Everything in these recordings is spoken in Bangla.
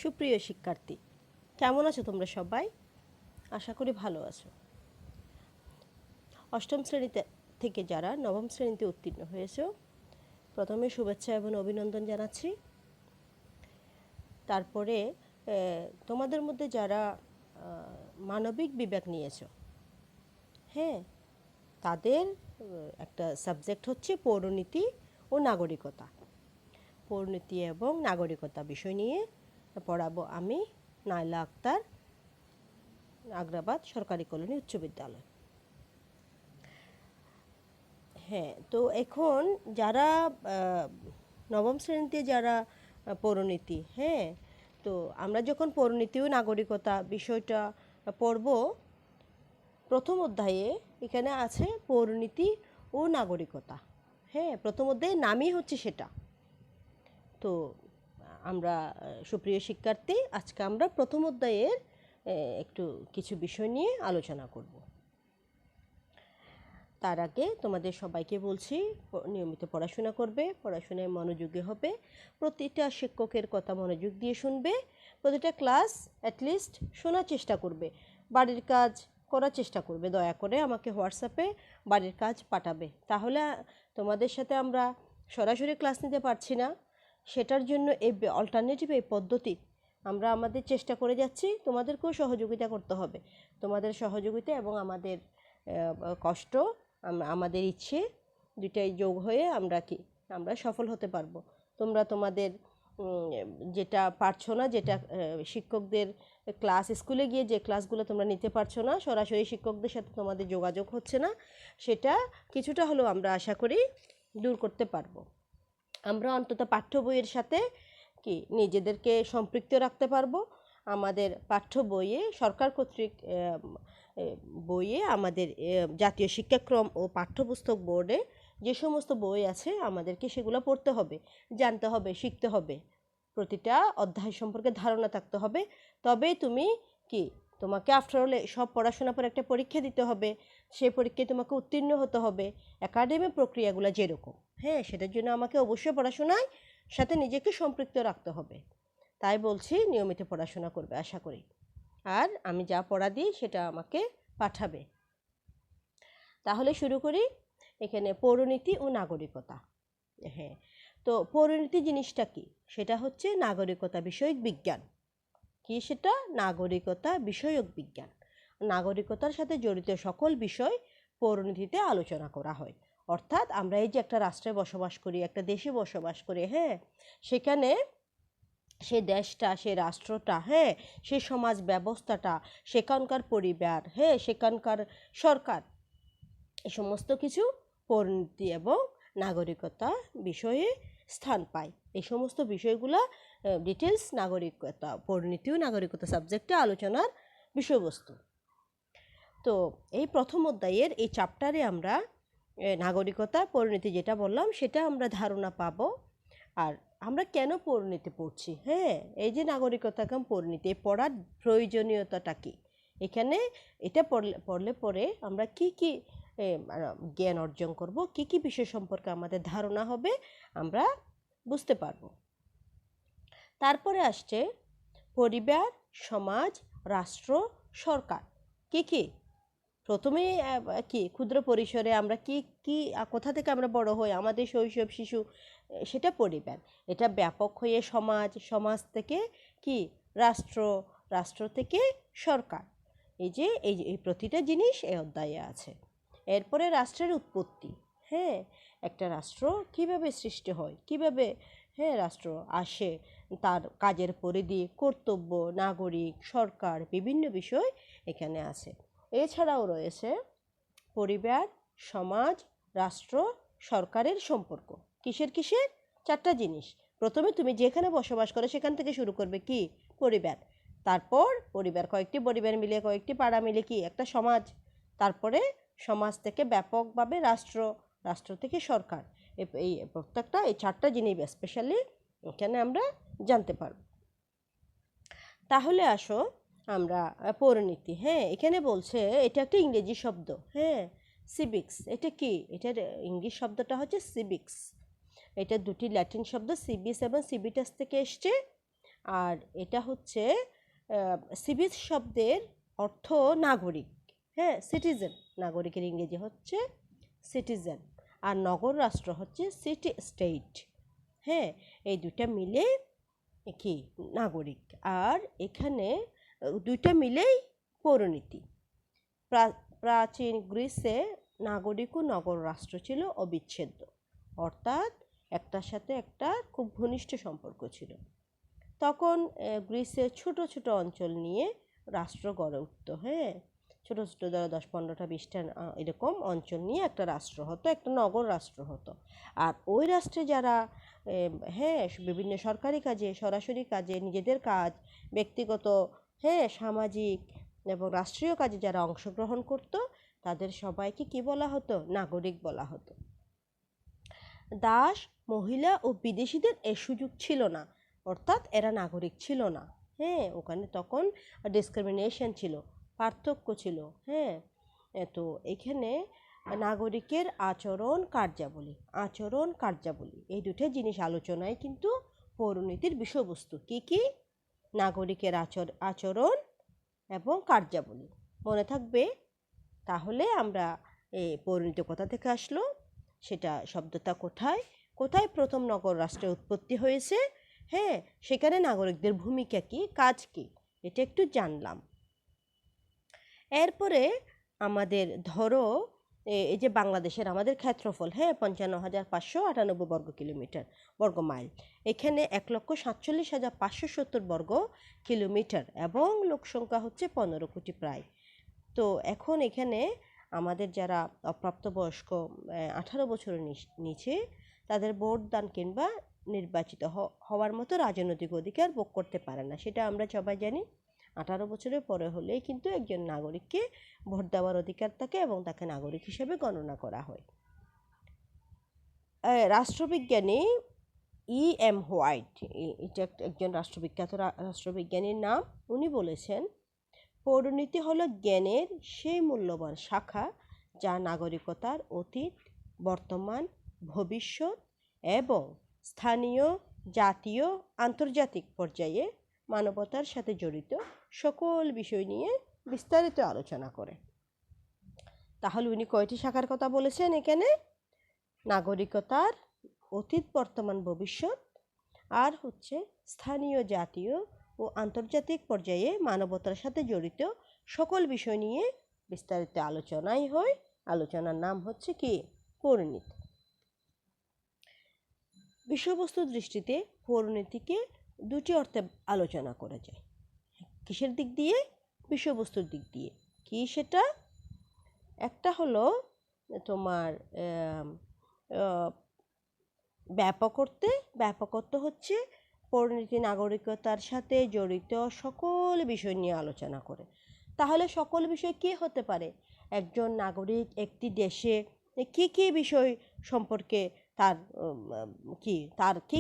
সুপ্রিয় শিক্ষার্থী, কেমন আছো তোমরা সবাই? আশা করি ভালো আছো। অষ্টম শ্রেণীতে থেকে যারা নবম শ্রেণীতে উত্তীর্ণ হয়েছো, প্রথমে শুভেচ্ছা এবং অভিনন্দন জানাচ্ছি। তারপরে তোমাদের মধ্যে যারা মানবিক বিভাগ নিয়েছো, হ্যাঁ, তাদের একটা সাবজেক্ট হচ্ছে পৌরনীতি ও নাগরিকতা। পৌরনীতি এবং নাগরিকতা বিষয় নিয়ে পড়াবো আমি, নাইলা আক্তার, আগ্রাবাদ সরকারি কলোনি উচ্চ বিদ্যালয়। হ্যাঁ, তো এখন যারা নবম শ্রেণীতে যারা পৌরনীতি, হ্যাঁ, তো আমরা যখন পৌরনীতি ও নাগরিকতা বিষয়টা পড়ব, প্রথম অধ্যায়ে এখানে আছে পৌরনীতি ও নাগরিকতা। হ্যাঁ, প্রথম অধ্যায়ের নামই হচ্ছে সেটা। তো আমরা সুপ্রিয় শিক্ষার্থী, আজকে আমরা প্রথম অধ্যায়ের একটু কিছু বিষয় নিয়ে আলোচনা করব। তার আগে তোমাদের সবাইকে বলছি, নিয়মিত পড়াশোনা করবে, পড়াশোনায় মনোযোগী হবে, প্রতিটা শিক্ষকের কথা মনোযোগ দিয়ে শুনবে, প্রতিটা ক্লাস অ্যাটলিস্ট শোনার চেষ্টা করবে, বাড়ির কাজ করার চেষ্টা করবে। দয়া করে আমাকে হোয়াটসঅ্যাপে বাড়ির কাজ পাঠাবে। তাহলে তোমাদের সাথে আমরা সরাসরি ক্লাস নিতে পারছি না, সেটার জন্য এই অল্টারনেটিভ এই পদ্ধতি আমরা আমাদের চেষ্টা করে যাচ্ছি। তোমাদেরকেও সহযোগিতা করতে হবে। তোমাদের সহযোগিতা এবং আমাদের কষ্ট, আমাদের ইচ্ছে দুটাই যোগ হয়ে আমরা সফল হতে পারবো। তোমরা তোমাদের যেটা পারছো না, যেটা শিক্ষকদের ক্লাস, স্কুলে গিয়ে যে ক্লাসগুলো তোমরা নিতে পারছো না, সরাসরি শিক্ষকদের সাথে তোমাদের যোগাযোগ হচ্ছে না, সেটা কিছুটা হলেও আমরা আশা করি দূর করতে পারবো। আমরা অন্তত পাঠ্য বইয়ের সাথে নিজেদেরকে সম্পৃক্ত রাখতে পারবো। আমাদের পাঠ্য বইয়ে, সরকার কর্তৃক বইয়ে, আমাদের জাতীয় শিক্ষাক্রম ও পাঠ্যপুস্তক বোর্ডে যে সমস্ত বই আছে আমাদেরকে সেগুলো পড়তে হবে, জানতে হবে, শিখতে হবে। প্রতিটা অধ্যায় সম্পর্কে ধারণা থাকতে হবে। তবে তুমি তোমাকে আফটারঅল সব পড়াশোনার পর একটা পরীক্ষা দিতে হবে, সেই পরীক্ষায় তোমাকে উত্তীর্ণ হতে হবে, একাডেমিক প্রক্রিয়াগুলো যেরকম। হ্যাঁ, সেটার জন্য আমাকে অবশ্যই পড়াশোনায় সাথে নিজেকে সম্পৃক্ত রাখতে হবে। তাই বলছি, নিয়মিত পড়াশোনা করবে আশা করি। আর আমি যা পড়া দিই সেটা আমাকে পাঠাবে। তাহলে শুরু করি। এখানে পৌরনীতি ও নাগরিকতা। হ্যাঁ, তো পৌরনীতি জিনিসটা কি? সেটা হচ্ছে নাগরিকতা বিষয়ক বিজ্ঞান। কি সেটা? নাগরিকতা বিষয়ক বিজ্ঞান। নাগরিকতার সাথে জড়িত সকল বিষয় পৌরনীতিতে আলোচনা করা হয়। অর্থাৎ আমরা এই যে একটা রাষ্ট্রে বসবাস করি, একটা দেশে বসবাস করি, হ্যাঁ, সেখানে সে দেশটা, সে রাষ্ট্রটা, হ্যাঁ, সে সমাজ ব্যবস্থাটা, সেখানকার পরিবার, হ্যাঁ, সেখানকার সরকার, এই সমস্ত কিছু পৌরনীতি এবং নাগরিকতা বিষয়ে স্থান পায়। এই সমস্ত বিষয়গুলো ডিটেলস নাগরিকতা, পৌরনীতি ও নাগরিকতা সাবজেক্টে আলোচনার বিষয়বস্তু। তো এই প্রথম অধ্যায়ের এই চ্যাপ্টারে আমরা নাগরিকতা, পৌরনীতি যেটা বললাম সেটা আমরা ধারণা পাবো। আর আমরা কেন পৌরনীতি পড়ছি, হ্যাঁ, এই যে নাগরিকতা এবং পৌরনীতি পড়ার প্রয়োজনীয়তাটা কি, এখানে এটা পড়লে পরে আমরা কি জ্ঞান অর্জন করব, কি বিষয় সম্পর্কে আমাদের ধারণা হবে, আমরা বুঝতে পারবো। তারপরে আসছে পরিবার, সমাজ, রাষ্ট্র, সরকার। কি প্রথমে ক্ষুদ্র পরিসরে আমরা কোথা থেকে আমরা বড় হই, আমাদের শৈশব, শিশু, সেটা পরিবার। এটা ব্যাপক হয়ে সমাজ, সমাজ থেকে রাষ্ট্র, রাষ্ট্র থেকে সরকার। এই প্রতিটা জিনিস এই অধ্যায়ে আছে। এরপরে রাষ্ট্রের উৎপত্তি। হ্যাঁ, একটা রাষ্ট্র কিভাবে সৃষ্টি হয়, কিভাবে, হ্যাঁ, রাষ্ট্র আসে, তার কাজের পরিধি, কর্তব্য, নাগরিক, সরকার, বিভিন্ন বিষয় এখানে আছে। এছাড়াও রয়েছে পরিবার, সমাজ, রাষ্ট্র, সরকারের সম্পর্ক। কিসের? চারটা জিনিস। প্রথমে তুমি যেখানে বসবাস করো সেখান থেকে শুরু করবে, পরিবার। তারপর পরিবার, কয়েকটি পরিবার মিলে, কয়েকটি পাড়া মিলে একটা সমাজ। তারপরে সমাজ থেকে ব্যাপকভাবে রাষ্ট্র, রাষ্ট্র থেকে সরকার। এই প্রত্যেকটা, এই চারটা জিনিস স্পেশালি এখানে আমরা জানতে পারব। তাহলে আসো আমরা পৌরনীতি। হ্যাঁ, এখানে বলছে এটা একটা ইংরেজি শব্দ, হ্যাঁ, সিভিক্স। এটা কি? এটার ইংলিশ শব্দটা হচ্ছে সিভিক্স। এটা দুটি ল্যাটিন শব্দ, সিভিস এবং সিভিটাস থেকে এসছে। আর এটা হচ্ছে সিভিল শব্দের অর্থ নাগরিক, হ্যাঁ, সিটিজেন। নাগরিকের ইংরেজি হচ্ছে সিটিজেন, আর নগর রাষ্ট্র হচ্ছে সিটি স্টেট। হ্যাঁ, এই দুইটা মিলে কি নাগরিক। আর এখানে দুইটা মিলেই পৌরনীতি। প্রাচীন গ্রিসে নাগরিক ও নগর রাষ্ট্র ছিল অবিচ্ছেদ্য, অর্থাৎ একটার সাথে একটা খুব ঘনিষ্ঠ সম্পর্ক ছিল। তখন গ্রিসের ছোট ছোট অঞ্চল নিয়ে রাষ্ট্র গড়ে উঠত। হ্যাঁ, ছোট ছোট ধরো 10-15টা 20টা এরকম অঞ্চল নিয়ে একটা রাষ্ট্র হতো, একটা নগর রাষ্ট্র হতো। আর ওই রাষ্ট্রে যারা হ্যাঁ বিভিন্ন সরকারি কাজে, সরাসরি কাজে, নিজেদের কাজ, ব্যক্তিগত, হ্যাঁ সামাজিক এবং রাষ্ট্রীয় কাজে যারা অংশগ্রহণ করত, তাদের সবাইকে কি বলা হতো? নাগরিক বলা হতো। দাস, মহিলা ও বিদেশিদের এ সুযোগ ছিল না, অর্থাৎ এরা নাগরিক ছিল না। হ্যাঁ, ওখানে তখন ডিসক্রিমিনেশন ছিল, পার্থক্য ছিল। হ্যাঁ, তো এখানে নাগরিকের আচরণ কার্যাবলী এই দুটো জিনিস আলোচনায় কিন্তু পৌরনীতির বিষয়বস্তু। কি কি? নাগরিকের আচরণ এবং কার্যাবলী। মনে থাকবে। তাহলে আমরা এই পৌরনীতি কোথা থেকে আসলো, সেটা শব্দটা কোথায় কোথায় প্রথম নগর রাষ্ট্রের উৎপত্তি হয়েছে, হ্যাঁ সেখানে নাগরিকদের ভূমিকা কি, কাজ কি, এটা একটু জানলাম। এরপরে আমাদের ধরো এই যে বাংলাদেশের আমাদের ক্ষেত্রফল, হ্যাঁ 55,598 বর্গ মাইল। এখানে 1,47,570 বর্গ কিলোমিটার এবং লোকসংখ্যা হচ্ছে 15 কোটি প্রায়। তো এখন এখানে আমাদের যারা অপ্রাপ্তবয়স্ক 18 বছরের নিচে, তাদের ভোট দান কিংবা নির্বাচিত হওয়ার মতো রাজনৈতিক অধিকার ভোগ করতে পারে না, সেটা আমরা সবাই জানি। 18 বছরের পরে হলেই কিন্তু একজন নাগরিককে ভোট দেওয়ার অধিকার থাকে এবং তাকে নাগরিক হিসেবে গণনা করা হয়। রাষ্ট্রবিজ্ঞানী E.M. হোয়াইট, এটা একজন রাষ্ট্রবিখ্যাত রাষ্ট্রবিজ্ঞানীর নাম। উনি বলেছেন, পৌরনীতি হলো জ্ঞানের সেই মূল্যবান শাখা যা নাগরিকতার অতীত, বর্তমান, ভবিষ্যৎ এবং স্থানীয়, জাতীয়, আন্তর্জাতিক পর্যায়ে মানবতার সাথে জড়িত সকল বিষয় নিয়ে বিস্তারিত আলোচনা করে। তাহলে উনি কয়টি শাখার কথা বলেছেন এখানে? নাগরিকতার অতীত, বর্তমান, ভবিষ্যৎ, আর হচ্ছে স্থানীয়, জাতীয় ও আন্তর্জাতিক পর্যায়ে মানবতার সাথে জড়িত সকল বিষয় নিয়ে বিস্তারিত আলোচনাই হয়। আলোচনার নাম হচ্ছে কি? পৌরনীতি। বিষয়বস্তুর দৃষ্টিতে পৌরনীতিকে দুটি অর্থে আলোচনা করা যায়। কিসের দিক দিয়ে? বিষয়বস্তুর দিক দিয়ে। কি সেটা? একটা হলো তোমার ব্যাপকত্ব হচ্ছে পৌরনীতি নাগরিকতার সাথে জড়িত সকল বিষয় নিয়ে আলোচনা করে। তাহলে সকল বিষয় কি হতে পারে? একজন নাগরিক একটি দেশে কি কি বিষয় সম্পর্কে তার কি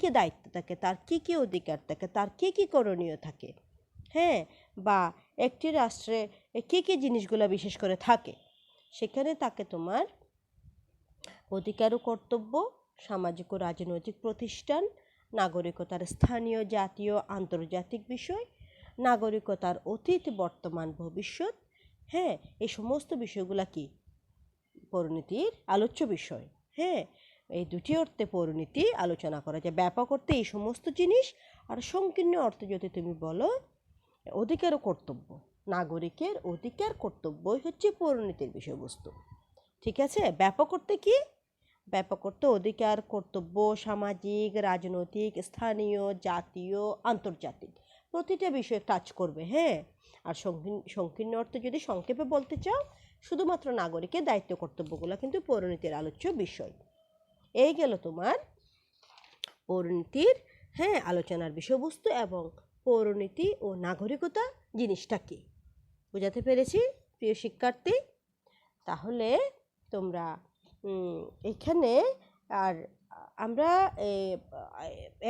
কি দায়িত্ব থাকে, তার কি কি অধিকার থাকে, তার কি কি করণীয় থাকে, হ্যাঁ, বা একটি রাষ্ট্রে কি কি জিনিসগুলো বিশেষ করে থাকে, সেখানে তাকে তোমার অধিকার ও কর্তব্য, সামাজিক ও রাজনৈতিক প্রতিষ্ঠান, নাগরিকতার স্থানীয়, জাতীয়, আন্তর্জাতিক বিষয়, নাগরিকতার অতীত, বর্তমান, ভবিষ্যৎ, হ্যাঁ এই সমস্ত বিষয়গুলো কি পৌরনীতির আলোচ্য বিষয়। হ্যাঁ, এই দুটি অর্থে পৌরনীতি আলোচনা করা যায়। ব্যাপক অর্থে এই সমস্ত জিনিস, আর সংকীর্ণ অর্থে যদি তুমি বলো অধিকার ও কর্তব্য, নাগরিকের অধিকার কর্তব্যই হচ্ছে পৌরনীতির বিষয়বস্তু। ঠিক আছে? ব্যাপক অর্থে কি? ব্যাপক অর্থে অধিকার, কর্তব্য, সামাজিক, রাজনৈতিক, স্থানীয়, জাতীয়, আন্তর্জাতিক প্রতিটা বিষয়ে টাচ করবে। হ্যাঁ, আর সংকীর্ণ অর্থে যদি সংক্ষেপে বলতে চাও, শুধুমাত্র নাগরিকের দায়িত্ব কর্তব্যগুলো কিন্তু পৌরনীতির আলোচ্য বিষয়। এই গেল তোমার পৌরনীতির আলোচনার বিষয়বস্তু এবং পৌরনীতি ও নাগরিকতা জিনিসটা কি। বোঝাতে পেরেছি প্রিয় শিক্ষার্থী? তাহলে তোমরা এখানে আর আমরা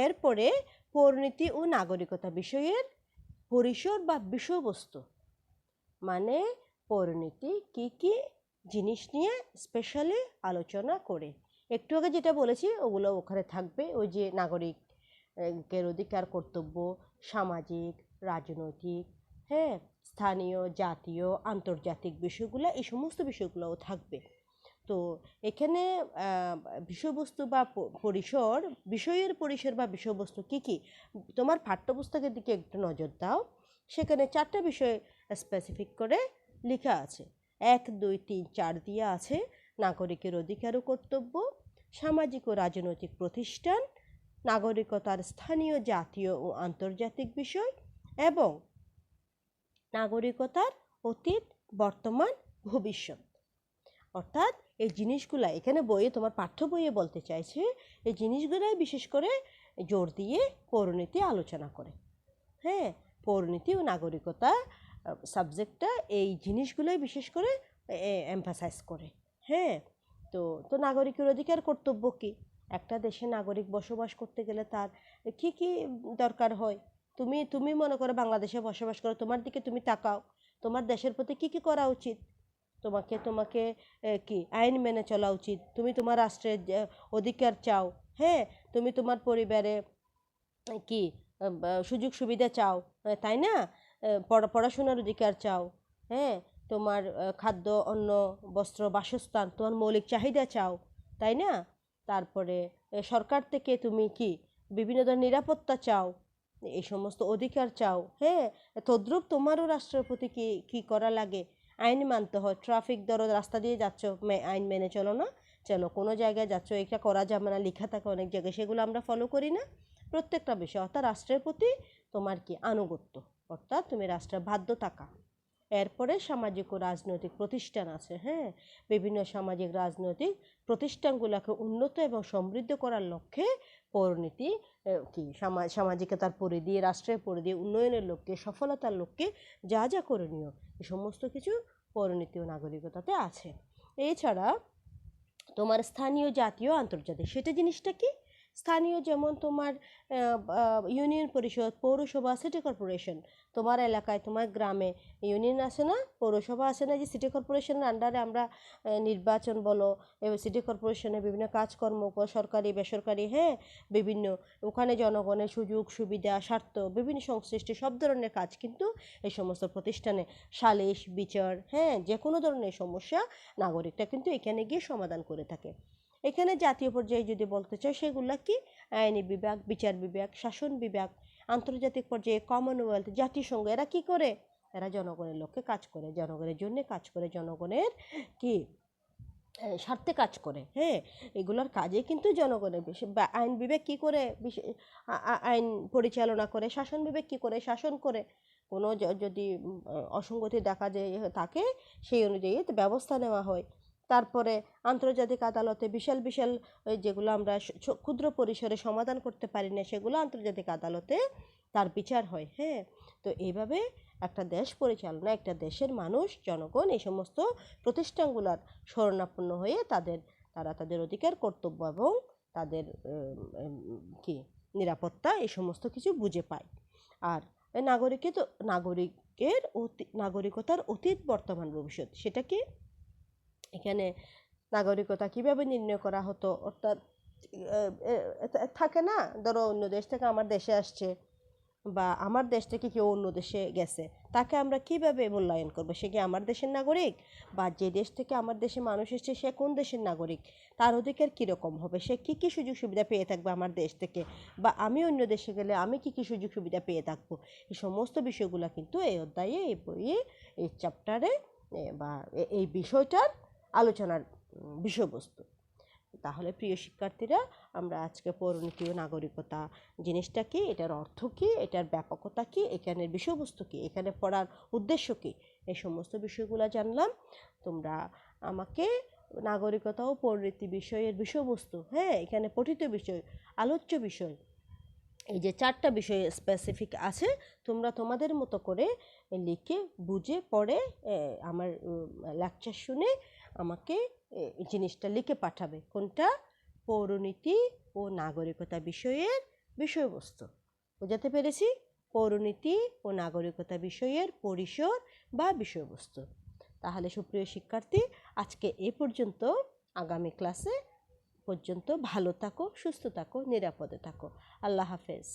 এরপরে পৌরনীতি ও নাগরিকতা বিষয়ের পরিসর বা বিষয়বস্তু, মানে পৌরনীতি কি কি জিনিস নিয়ে স্পেশালি আলোচনা করে। একটু আগে যেটা বলেছি ওগুলো ওখানে থাকবে, ওই যে নাগরিক কের অধিকার, কর্তব্য, সামাজিক, রাজনৈতিক, হ্যাঁ, স্থানীয়, জাতীয়, আন্তর্জাতিক বিষয়গুলো, এই সমস্ত বিষয়গুলোও থাকবে। তো এখানে বিষয়বস্তু বা পরিসর, বিষয়ের পরিসর বা বিষয়বস্তু কি কি, তোমার পাঠ্যপুস্তকের দিকে একটু নজর দাও। সেখানে 4টা বিষয় স্পেসিফিক করে লেখা আছে। 1, 2, 3, 4 দিয়ে আছে নাগরিকের অধিকার ও কর্তব্য, সামাজিক ও রাজনৈতিক প্রতিষ্ঠান, নাগরিকতার স্থানীয়, জাতীয় ও আন্তর্জাতিক বিষয়, এবং নাগরিকতার অতীত, বর্তমান, ভবিষ্যৎ। অর্থাৎ এই জিনিসগুলা এখানে বইয়ে, তোমার পাঠ্য বইয়ে বলতে চাইছে, এই জিনিসগুলাই বিশেষ করে জোর দিয়ে পৌরনীতি আলোচনা করে। হ্যাঁ, পৌরনীতি ও নাগরিকতা সাবজেক্টটা এই জিনিসগুলোই বিশেষ করে এমফাসাইজ করে। হ্যাঁ, তো তো নাগরিকের অধিকার, কর্তব্য কি? একটা দেশে নাগরিক বসবাস করতে গেলে তার কি কি দরকার হয়? তুমি মনে করো বাংলাদেশে বসবাস করো, তোমার দিকে তুমি তাকাও, তোমার দেশের প্রতি কি কি করা উচিত? তোমাকে তোমাকে কি আইন মেনে চলা উচিত। তুমি তোমার রাষ্ট্রের অধিকার চাও। হ্যাঁ, তুমি তোমার পরিবারে কি সুযোগ সুবিধা চাও, তাই না? পড়াশোনার অধিকার চাও। হ্যাঁ, তোমার খাদ্য, অন্ন, বস্ত্র, বাসস্থান, তোমার মৌলিক চাহিদা চাও, তাই না? তারপরে সরকার থেকে তুমি কি বিভিন্ন ধরনের নিরাপত্তা চাও, এই সমস্ত অধিকার চাও। হ্যাঁ, তদ্রূপ তোমারও রাষ্ট্রের প্রতি কি কি করা লাগে? আইন মানতে হয়। ট্রাফিক ধরো, রাস্তা দিয়ে যাচ্ছ, আইন মেনে চলো না, চলো কোনো জায়গায় যাচ্ছ, এটা করা যাবে না, লেখা থাকে অনেক জায়গায়, সেগুলো আমরা ফলো করি না। প্রত্যেকটা বিষয়, অর্থাৎ রাষ্ট্রের প্রতি তোমার কি আনুগত্য, অর্থাৎ তুমি রাষ্ট্রের বাধ্য থাকা। এরপরে সামাজিক ও রাজনৈতিক প্রতিষ্ঠান আছে। হ্যাঁ, বিভিন্ন সামাজিক রাজনৈতিক প্রতিষ্ঠানগুলোকে উন্নত এবং সমৃদ্ধ করার লক্ষ্যে পৌরনীতি কি সামাজিকতার পরিধি, রাষ্ট্রের পরিধি, উন্নয়নের লক্ষ্যে, সফলতার লক্ষ্যে যা যা করণীয়, এই সমস্ত কিছু পৌরনীতি ও নাগরিকতাতে আছে। এছাড়া তোমার স্থানীয়, জাতীয়, আন্তর্জাতিক, সেটা জিনিসটা কি? স্থানীয় যেমন তোমার ইউনিয়ন পরিষদ, পৌরসভা, সিটি কর্পোরেশন। তোমার এলাকায়, তোমার গ্রামে ইউনিয়ন আছে না, পৌরসভা আছে না, যে সিটি কর্পোরেশনের আন্ডারে আমরা নির্বাচন বলো, এবং সিটি কর্পোরেশনের বিভিন্ন কাজকর্ম, সরকারি, বেসরকারি, হ্যাঁ, বিভিন্ন, ওখানে জনগণের সুযোগ সুবিধা, স্বার্থ, বিভিন্ন সংশ্লিষ্ট সব ধরনের কাজ কিন্তু এই সমস্ত প্রতিষ্ঠানে, সালিশ বিচার, হ্যাঁ, যে কোনো ধরনের সমস্যা নাগরিকটা কিন্তু এখানে গিয়ে সমাধান করে থাকে। এখানে জাতীয় পর্যায়ে যদি বলতে চাই, সেগুলা কি? আইনি বিভাগ, বিচার বিভাগ, শাসন বিভাগ। আন্তর্জাতিক পর্যায়ে কমনওয়েলথ, জাতিসংঘ, এরা কি করে? এরা জনগণের লক্ষ্যে কাজ করে, জনগণের জন্য কাজ করে, জনগণের কি স্বার্থে কাজ করে। হ্যাঁ, এগুলোর কাজে কিন্তু জনগণের বেশি। আইন বিভাগ কি করে? আইন পরিচালনা করে। শাসন বিভাগ কি করে? শাসন করে। কোনো যদি অসঙ্গতি দেখা যায় তাকে, সেই অনুযায়ী ব্যবস্থা নেওয়া হয়। তারপরে আন্তর্জাতিক আদালতে বিশাল বিশাল যেগুলো আমরা ক্ষুদ্র পরিসরে সমাধান করতে পারি না, সেগুলো আন্তর্জাতিক আদালতে তার বিচার হয়। হ্যাঁ, তো এইভাবে একটা দেশ পরিচালনা, একটা দেশের মানুষ, জনগণ এই সমস্ত প্রতিষ্ঠানগুলোর শরণাপন্ন হয়ে তারা তাদের অধিকার, কর্তব্য এবং তাদের কি নিরাপত্তা, এই সমস্ত কিছু বুঝে পায়। আর নাগরিকতার অতীত, বর্তমান, ভবিষ্যৎ, সেটা কি? এখানে নাগরিকতা কিভাবে নির্ণয় করা হতো, অর্থাৎ থাকে না, ধরো অন্য দেশ থেকে আমার দেশে আসছে, বা আমার দেশ থেকে কেউ অন্য দেশে গেছে, তাকে আমরা কিভাবে মূল্যায়ন করবো? সে কি আমার দেশের নাগরিক? বা যে দেশ থেকে আমার দেশে মানুষ এসছে, সে কোন দেশের নাগরিক? তার অধিকার কীরকম হবে? সে কী কী সুযোগ সুবিধা পেয়ে থাকবে আমার দেশ থেকে? বা আমি অন্য দেশে গেলে আমি কী কী সুযোগ সুবিধা পেয়ে থাকবো? এই সমস্ত বিষয়গুলো কিন্তু এই অধ্যায়ে, এই বইয়ে, এই চ্যাপ্টারে বা এই বিষয়টার আলোচনার বিষয়বস্তু। তাহলে প্রিয় শিক্ষার্থীরা, আমরা আজকে পৌরনীতি ও নাগরিকতা জিনিসটা কি, এটার অর্থ কি, এটার ব্যাপকতা কি, এখানের বিষয়বস্তু কি, এখানে পড়ার উদ্দেশ্য কি, এই সমস্ত বিষয়গুলো জানলাম। তোমরা আমাকে নাগরিকতা ও পৌরনীতি বিষয়ের বিষয়বস্তু, হ্যাঁ, এখানে পঠিত বিষয়, আলোচ্য বিষয়, এই যে 4টা বিষয় স্পেসিফিক আছে, তোমরা তোমাদের মতো করে লিখে, বুঝে, পড়ে, আমার লেকচার শুনে আমাকে জিনিসটা লিখে পাঠাবে। কোনটা? পৌরনীতি ও নাগরিকতা বিষয়ের বিষয়বস্তু। বোঝাতে পেরেছি? পৌরনীতি ও নাগরিকতা বিষয়ের পরিসর বা বিষয়বস্তু। তাহলে সুপ্রিয় শিক্ষার্থী, আজকে এ পর্যন্ত। আগামী ক্লাসে পর্যন্ত ভালো থাকো, সুস্থ থাকো, নিরাপদে থাকো। আল্লাহ হাফেজ।